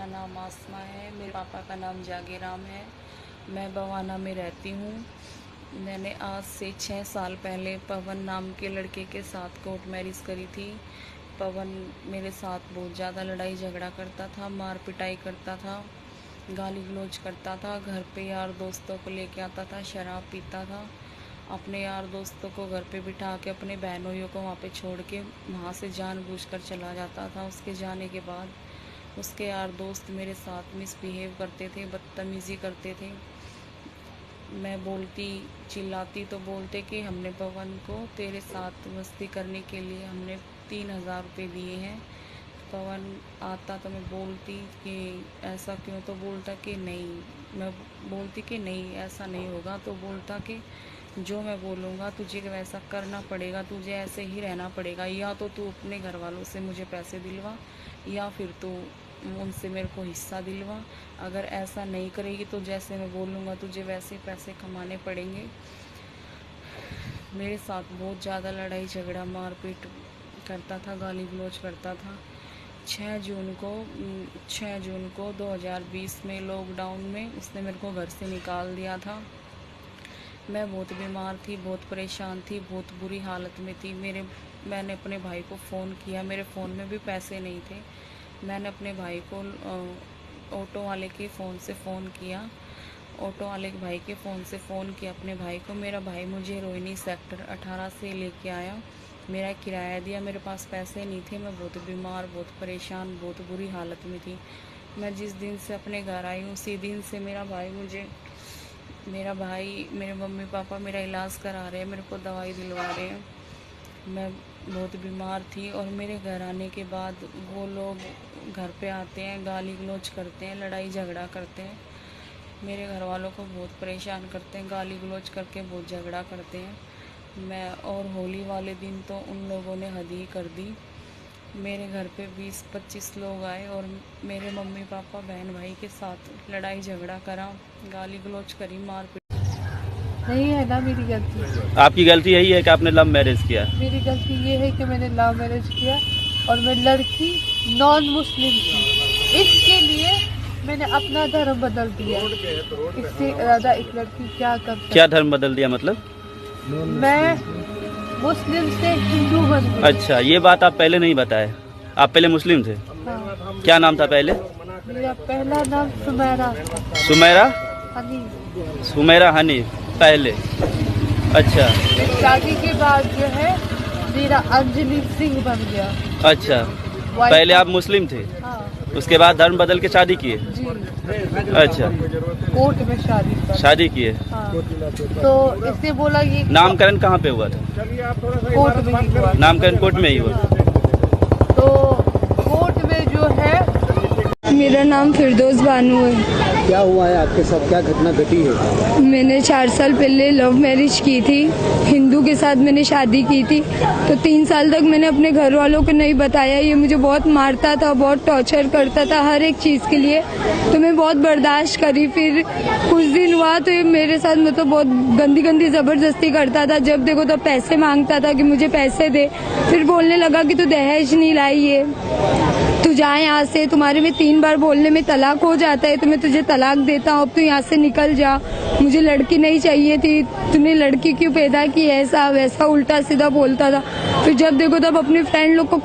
मेरा नाम आसमा है, मेरे पापा का नाम जागीराम है। मैं बवाना में रहती हूँ। मैंने आज से 6 साल पहले पवन नाम के लड़के के साथ कोर्ट मैरिज करी थी। पवन मेरे साथ बहुत ज़्यादा लड़ाई झगड़ा करता था, मार पिटाई करता था, गाली गलौज करता था। घर पे यार दोस्तों को लेके आता था, शराब पीता था। अपने यार दोस्तों को घर पे बिठा के अपने बहनोइयों को वहाँ पे छोड़ के वहाँ से जानबूझकर चला जाता था। उसके जाने के बाद उसके यार दोस्त मेरे साथ मिसबिहेव करते थे, बदतमीज़ी करते थे। मैं बोलती चिल्लाती तो बोलते कि हमने पवन को तेरे साथ मस्ती करने के लिए हमने 3000 रुपये दिए हैं। पवन आता तो मैं बोलती कि ऐसा क्यों, तो बोलता कि नहीं। मैं बोलती कि नहीं ऐसा नहीं होगा, तो बोलता कि जो मैं बोलूँगा तुझे वैसा करना पड़ेगा, तुझे ऐसे ही रहना पड़ेगा। या तो तू अपने घर वालों से मुझे पैसे दिलवा या फिर तू उनसे मेरे को हिस्सा दिलवा। अगर ऐसा नहीं करेगी तो जैसे मैं बोलूँगा तुझे वैसे पैसे कमाने पड़ेंगे। मेरे साथ बहुत ज़्यादा लड़ाई झगड़ा मारपीट करता था, गाली गलौज करता था। 6 जून को 2020 में लॉकडाउन में उसने मेरे को घर से निकाल दिया था। मैं बहुत बीमार थी, बहुत परेशान थी, बहुत बुरी हालत में थी। मैंने अपने भाई को फ़ोन किया, मेरे फ़ोन में भी पैसे नहीं थे। मैंने अपने भाई को ऑटो वाले के फ़ोन से फ़ोन किया, ऑटो वाले के भाई के फ़ोन से फ़ोन किया अपने भाई को। मेरा भाई मुझे रोहिणी सेक्टर 18 से लेके आया, मेरा किराया दिया। मेरे पास पैसे नहीं थे, मैं बहुत बीमार, बहुत परेशान, बहुत बुरी हालत में थी। मैं जिस दिन से अपने घर आई उसी दिन से मेरा भाई मेरे मम्मी पापा मेरा इलाज करा रहे हैं, मेरे को दवाई दिलवा रहे हैं। मैं बहुत बीमार थी और मेरे घर आने के बाद वो लोग घर पे आते हैं, गाली गलौज करते हैं, लड़ाई झगड़ा करते हैं। मेरे घर वालों को बहुत परेशान करते हैं, गाली गलौज करके बहुत झगड़ा करते हैं। और होली वाले दिन तो उन लोगों ने हद ही कर दी। मेरे घर पे 20-25 लोग आए और मेरे मम्मी पापा बहन भाई के साथ लड़ाई झगड़ा करा, गाली गलौज करी, मारपीट। नहीं है ना मेरी गलती। आपकी गलती यही है कि आपने लव मैरिज किया? मेरी गलती ये है कि मैंने लव मैरिज किया और मैं लड़की नॉन मुस्लिम थी। इसके लिए मैंने अपना धर्म बदल दिया। इससे ज़्यादा एक लड़की क्या कर सकती? क्या धर्म बदल दिया मतलब? मैं मुस्लिम से हिंदू बन गई। अच्छा, ये बात आप पहले नहीं बताए। आप पहले मुस्लिम थे? हाँ। क्या नाम था पहले? मेरा पहला नाम सुमेरा था। सुमेरा? हनीफ। सुमेरा हनीफ पहले। अच्छा। शादी के बाद जो है मेरा अंजलि सिंह बन गया। अच्छा, पहले आप मुस्लिम थे? हाँ। उसके बाद धर्म बदल के शादी किए? जी। अच्छा, कोर्ट में शादी किए। हाँ। तो इससे बोला ये नामकरण कहाँ पे हुआ था? कोर्ट में ही हुआ। नामकरण कोर्ट में ही हुआ। तो कोर्ट में जो है मेरा नाम फिरदौस बानू है। क्या हुआ है आपके साथ, क्या घटना घटी है? मैंने 4 साल पहले लव मैरिज की थी, हिंदू के साथ मैंने शादी की थी। तो 3 साल तक मैंने अपने घर वालों को नहीं बताया। ये मुझे बहुत मारता था, बहुत टॉर्चर करता था हर एक चीज़ के लिए। तो मैं बहुत बर्दाश्त करी। फिर कुछ दिन हुआ तो ये मेरे साथ मतलब बहुत गंदी गंदी ज़बरदस्ती करता था। जब देखो तो पैसे मांगता था कि मुझे पैसे दे। फिर बोलने लगा कि तू दहेज नहीं लाई है, तू जा यहाँ से, तुम्हारे में 3 बार बोलने में तलाक हो जाता है, तो मैं तुझे तलाक देता हूँ, अब तू यहाँ से निकल जा, मुझे लड़की नहीं चाहिए थी, तूने लड़की क्यों पैदा की, ऐसा वैसा उल्टा सीधा बोलता था। फिर जब देखो तब अपने फ्रेंड लोग को